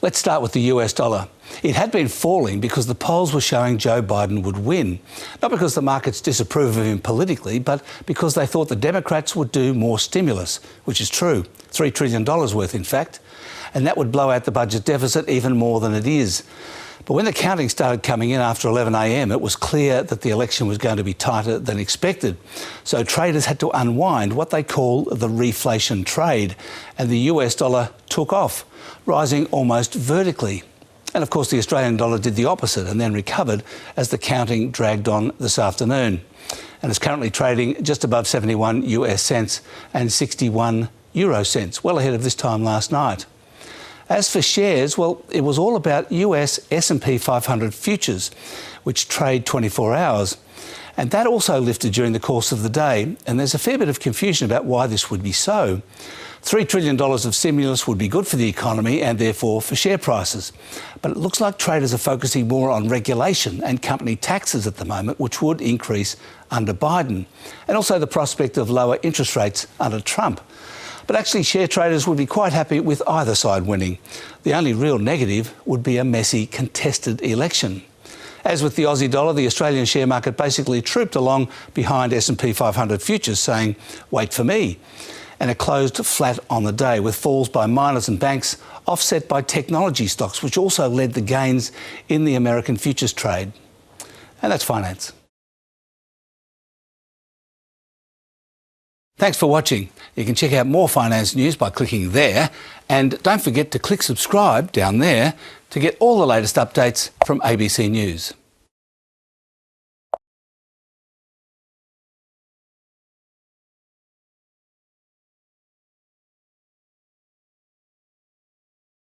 Let's start with the US dollar. It had been falling because the polls were showing Joe Biden would win. Not because the markets disapprove of him politically, but because they thought the Democrats would do more stimulus, which is true, $3 trillion worth in fact, and that would blow out the budget deficit even more than it is. But when the counting started coming in after 11 a.m, it was clear that the election was going to be tighter than expected. So traders had to unwind what they call the reflation trade, and the US dollar took off, rising almost vertically. And of course the Australian dollar did the opposite and then recovered as the counting dragged on this afternoon. And is currently trading just above 71 US cents and 61 euro cents, well ahead of this time last night. As for shares, well, it was all about US S&P 500 futures, which trade 24 hours. And that also lifted during the course of the day, and there's a fair bit of confusion about why this would be so. $3 trillion of stimulus would be good for the economy and therefore for share prices. But it looks like traders are focusing more on regulation and company taxes at the moment, which would increase under Biden, and also the prospect of lower interest rates under Trump. But actually share traders would be quite happy with either side winning. The only real negative would be a messy, contested election. As with the Aussie dollar, the Australian share market basically trooped along behind S&P 500 futures, saying, "Wait for me." And it closed flat on the day, with falls by miners and banks offset by technology stocks, which also led the gains in the American futures trade. And that's finance. Thanks for watching. You can check out more finance news by clicking there, and don't forget to click subscribe down there to get all the latest updates from ABC News.